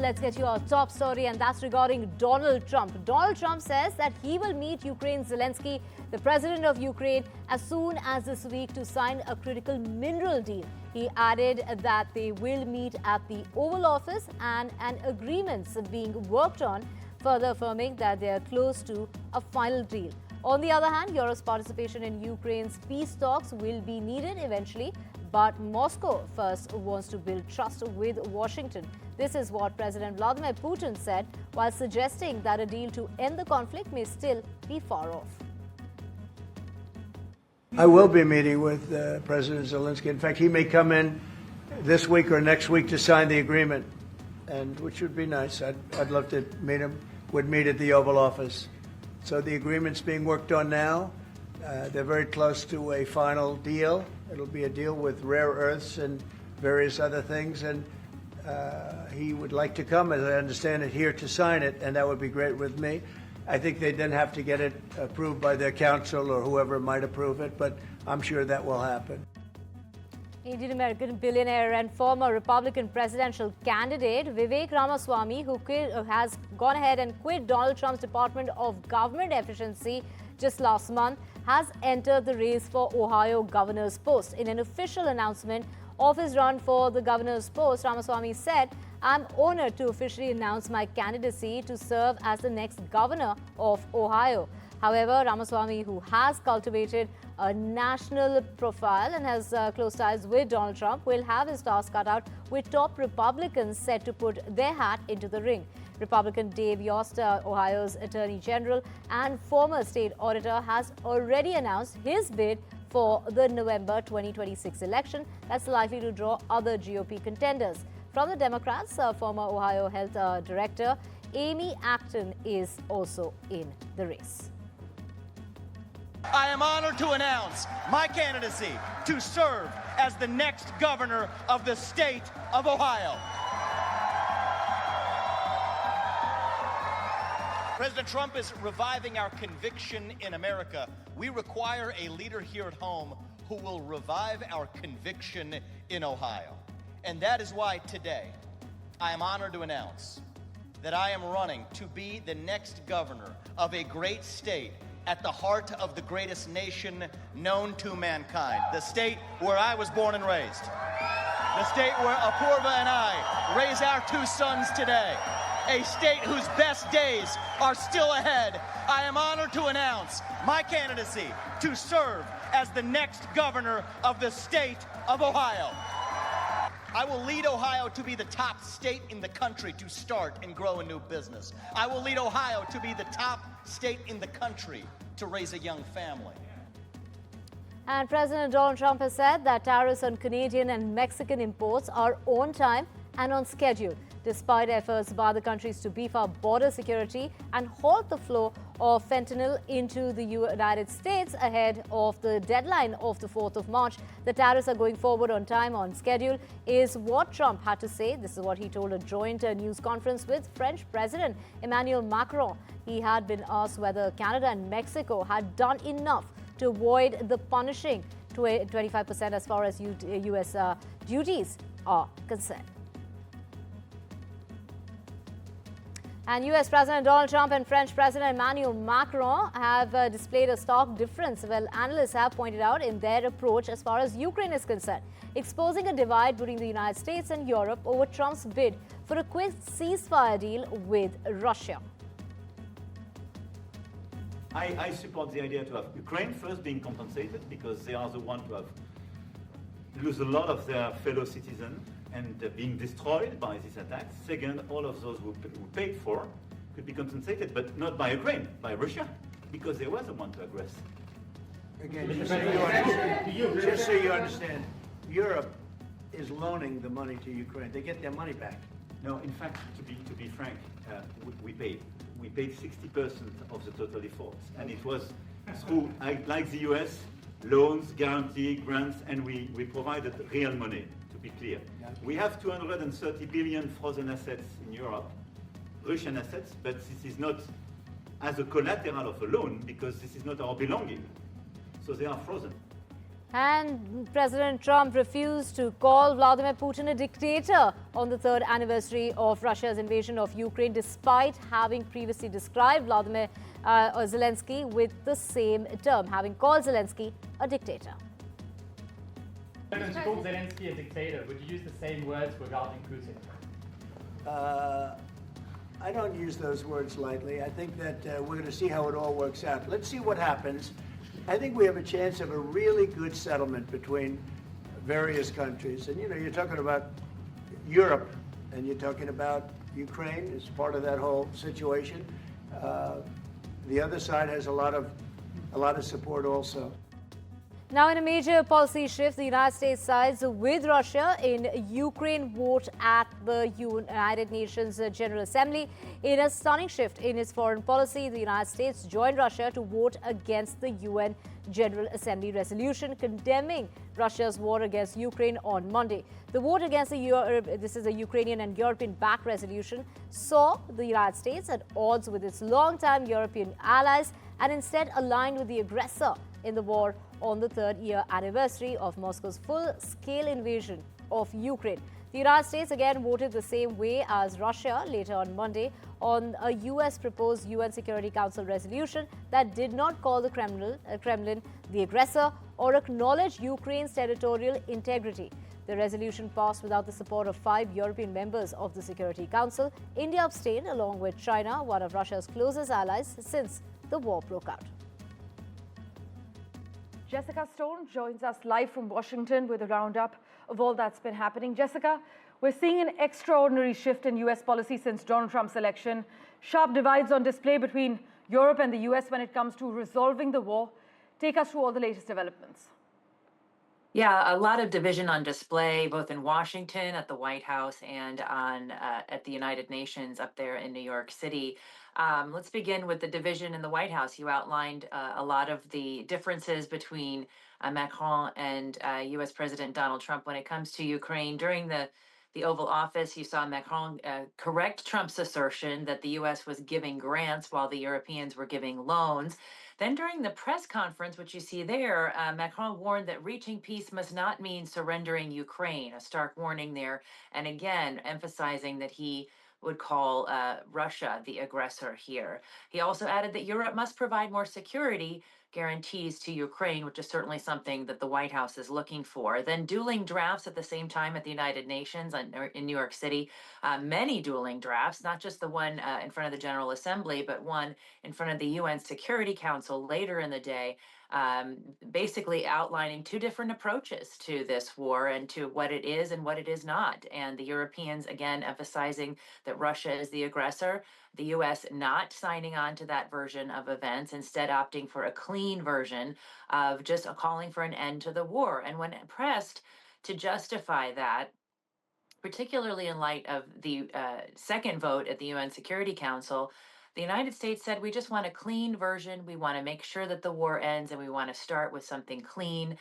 Let's get you our top story, and that's regarding Donald Trump. Donald Trump says that he will meet Ukraine's Zelensky, the president of Ukraine, as soon as this week to sign a critical mineral deal. He added that they will meet at the Oval Office and an agreement's being worked on, further affirming that they are close to a final deal. On the other hand, Europe's participation in Ukraine's peace talks will be needed eventually, but Moscow first wants to build trust with Washington. This is what President Vladimir Putin said, while suggesting that a deal to end the conflict may still be far off. I will be meeting with President Zelensky. In fact, he may come in this week or next week to sign the agreement, and which would be nice. I'd love to meet him. Would meet at the Oval Office. So the agreement's being worked on now. They're very close to a final deal. It'll be a deal with rare earths and various other things, and he would like to come, as I understand it, here to sign it, and that would be great with me. I think they then have to get it approved by their council or whoever might approve it, but I'm sure that will happen. Indian American billionaire and former Republican presidential candidate Vivek Ramaswamy, who has gone ahead and quit Donald Trump's Department of Government Efficiency just last month, has entered the race for Ohio governor's post. In an official announcement of his run for the governor's post, Ramaswamy said, "I'm honored to officially announce my candidacy to serve as the next governor of Ohio." However, Ramaswamy, who has cultivated a national profile and has close ties with Donald Trump, will have his task cut out, with top Republicans set to put their hat into the ring. Republican Dave Yost, Ohio's Attorney General and former state auditor, has already announced his bid for the November 2026 election that's likely to draw other GOP contenders. From the Democrats, former Ohio Health Director Amy Acton is also in the race. I am honored to announce my candidacy to serve as the next governor of the state of Ohio. President Trump is reviving our conviction in America. We require a leader here at home who will revive our conviction in Ohio. And that is why today I am honored to announce that I am running to be the next governor of a great state at the heart of the greatest nation known to mankind, the state where I was born and raised, the state where Apurva and I raise our two sons today, a state whose best days are still ahead. I am honored to announce my candidacy to serve as the next governor of the state of Ohio. I will lead Ohio to be the top state in the country to start and grow a new business. I will lead Ohio to be the top state in the country to raise a young family. And President Donald Trump has said that tariffs on Canadian and Mexican imports are on time and on schedule, despite efforts by the countries to beef up border security and halt the flow of fentanyl into the United States ahead of the deadline of the 4th of March. The tariffs are going forward on time, on schedule, is what Trump had to say. This is what he told a joint news conference with French President Emmanuel Macron. He had been asked whether Canada and Mexico had done enough to avoid the punishing 25% as far as U.S. Duties are concerned. And U.S. President Donald Trump and French President Emmanuel Macron have displayed a stark difference, well, analysts have pointed out, in their approach as far as Ukraine is concerned, exposing a divide between the United States and Europe over Trump's bid for a quick ceasefire deal with Russia. I support the idea to have Ukraine first being compensated, because they are the ones who have lose a lot of their fellow citizens and being destroyed by these attacks. Second, all of those who paid for could be compensated, but not by Ukraine, by Russia, because they were the one to aggress. Again, just so you understand, Europe is loaning the money to Ukraine. They get their money back. No, in fact, to be frank, we paid 60% of the total efforts, and it was through, like the US, loans, guarantee, grants, and we provided real money, to be clear. We have 230 billion frozen assets in Europe, Russian assets, but this is not as a collateral of a loan, because this is not our belonging. So they are frozen. And President Trump refused to call Vladimir Putin a dictator on the third anniversary of Russia's invasion of Ukraine, despite having previously described Vladimir Zelensky with the same term, having called Zelensky a dictator. President called Zelensky a dictator. Would you use the same words regarding Putin? I don't use those words lightly. I think that we're going to see how it all works out. Let's see what happens. I think we have a chance of a really good settlement between various countries. And, you know, you're talking about Europe and you're talking about Ukraine as part of that whole situation. The other side has a lot of support also. Now, in a major policy shift, the United States sides with Russia in Ukraine vote at the United Nations General Assembly. In a stunning shift in its foreign policy, the United States joined Russia to vote against the UN General Assembly resolution condemning Russia's war against Ukraine on Monday. The vote against this is a Ukrainian and European-backed resolution, saw the United States at odds with its longtime European allies and instead aligned with the aggressor in the war on the third-year anniversary of Moscow's full-scale invasion of Ukraine. The United States again voted the same way as Russia later on Monday on a US proposed UN Security Council resolution that did not call the Kremlin the aggressor or acknowledge Ukraine's territorial integrity. The resolution passed without the support of 5 European members of the Security Council. India abstained along with China, one of Russia's closest allies since the war broke out. Jessica Stone joins us live from Washington with a roundup of all that's been happening. Jessica, we're seeing an extraordinary shift in U.S. policy since Donald Trump's election. Sharp divides on display between Europe and the U.S. when it comes to resolving the war. Take us through all the latest developments. Yeah, a lot of division on display, both in Washington at the White House and at the United Nations up there in New York City. Let's begin with the division in the White House. You outlined a lot of the differences between Macron and U.S. President Donald Trump when it comes to Ukraine. During the Oval Office, you saw Macron correct Trump's assertion that the U.S. was giving grants while the Europeans were giving loans. Then during the press conference, which you see there, Macron warned that reaching peace must not mean surrendering Ukraine, a stark warning there, and again emphasizing that he would call Russia the aggressor here. He also added that Europe must provide more security guarantees to Ukraine, which is certainly something that the White House is looking for. Then dueling drafts at the same time at the United Nations in New York City, many dueling drafts, not just the one in front of the General Assembly, but one in front of the UN Security Council later in the day, basically outlining 2 different approaches to this war and to what it is and what it is not. And the Europeans, again, emphasizing that Russia is the aggressor, the U.S. not signing on to that version of events, instead opting for a clean version of just calling for an end to the war. And when pressed to justify that, particularly in light of the second vote at the UN Security Council, the United States said, we just want a clean version. We want to make sure that the war ends, and we want to start with something clean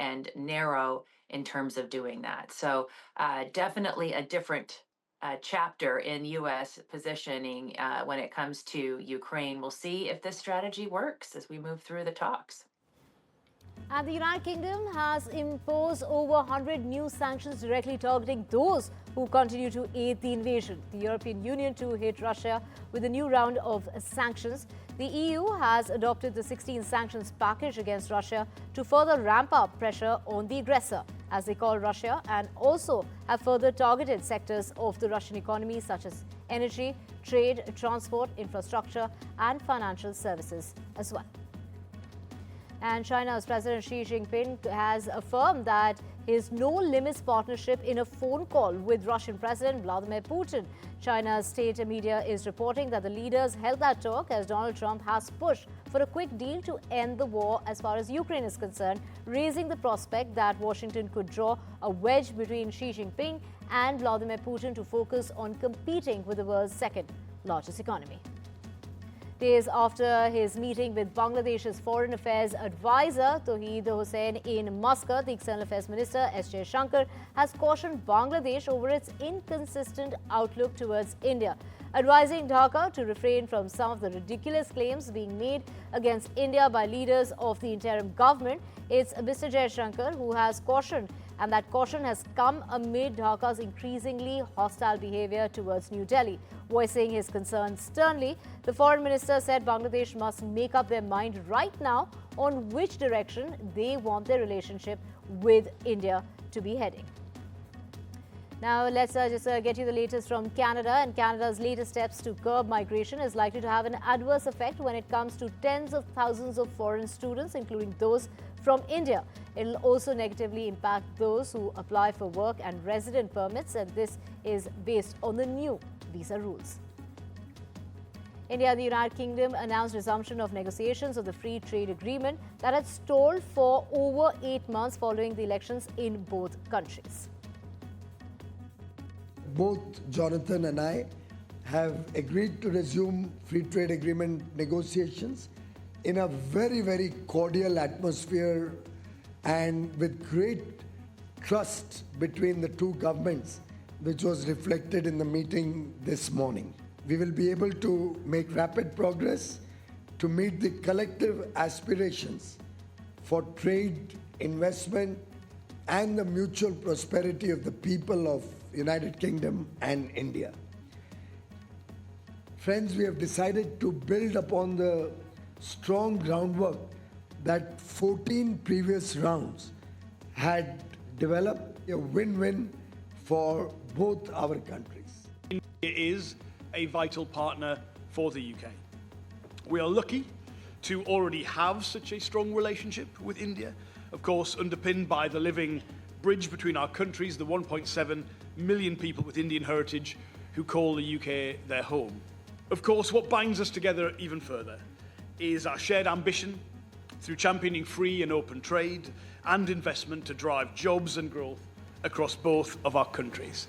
and narrow in terms of doing that. So definitely a different chapter in U.S. positioning when it comes to Ukraine. We'll see if this strategy works as we move through the talks. And the United Kingdom has imposed over 100 new sanctions directly targeting those who continue to aid the invasion. The European Union too hit Russia with a new round of sanctions. The EU has adopted the 16 sanctions package against Russia to further ramp up pressure on the aggressor, as they call Russia, and also have further targeted sectors of the Russian economy such as energy, trade, transport, infrastructure, and financial services as well. And China's President Xi Jinping has affirmed that his no-limits partnership in a phone call with Russian President Vladimir Putin. China's state media is reporting that the leaders held that talk as Donald Trump has pushed for a quick deal to end the war as far as Ukraine is concerned, raising the prospect that Washington could draw a wedge between Xi Jinping and Vladimir Putin to focus on competing with the world's second largest economy. Days after his meeting with Bangladesh's Foreign Affairs advisor Tauheed Hossain in Muscat, the External Affairs Minister S. Shankar has cautioned Bangladesh over its inconsistent outlook towards India, advising Dhaka to refrain from some of the ridiculous claims being made against India by leaders of the interim government. It's Mr. Jaishankar who has cautioned, and that caution has come amid Dhaka's increasingly hostile behavior towards New Delhi. Voicing his concerns sternly, the foreign minister said Bangladesh must make up their mind right now on which direction they want their relationship with India to be heading. Now, let's just get you the latest from Canada. And Canada's latest steps to curb migration is likely to have an adverse effect when it comes to tens of thousands of foreign students, including those from India. It will also negatively impact those who apply for work and resident permits, and this is based on the new visa rules. India and the United Kingdom announced resumption of negotiations of the free trade agreement that had stalled for over 8 months following the elections in both countries. Both Jonathan and I have agreed to resume free trade agreement negotiations in a very, very cordial atmosphere and with great trust between the two governments, which was reflected in the meeting this morning. We will be able to make rapid progress to meet the collective aspirations for trade, investment, and the mutual prosperity of the people of United Kingdom and India. Friends, we have decided to build upon the strong groundwork that 14 previous rounds had developed, a win-win for both our countries. India is a vital partner for the UK. We are lucky to already have such a strong relationship with India, of course underpinned by the living bridge between our countries, the 1.7 million people with Indian heritage who call the UK their home. Of course, what binds us together even further is our shared ambition through championing free and open trade and investment to drive jobs and growth across both of our countries.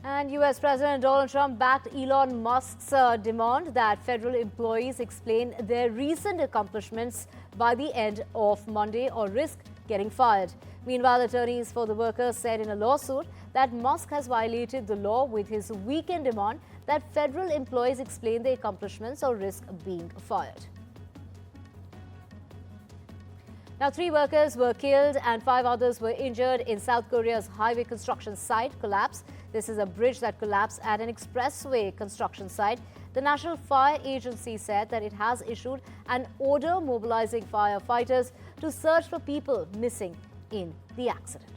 And US President Donald Trump backed Elon Musk's demand that federal employees explain their recent accomplishments by the end of Monday or risk getting fired. Meanwhile, attorneys for the workers said in a lawsuit that Musk has violated the law with his weekend demand that federal employees explain their accomplishments or risk being fired. Now, 3 workers were killed and 5 others were injured in South Korea's highway construction site collapse. This is a bridge that collapsed at an expressway construction site. The National Fire Agency said that it has issued an order mobilizing firefighters to search for people missing in the accident.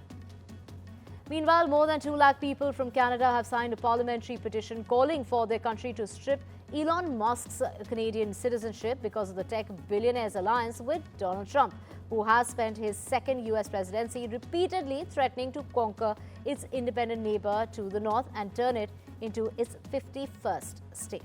Meanwhile, more than 2 lakh people from Canada have signed a parliamentary petition calling for their country to strip Elon Musk's Canadian citizenship because of the tech billionaire's alliance with Donald Trump, who has spent his second US presidency repeatedly threatening to conquer its independent neighbor to the north and turn it into its 51st state.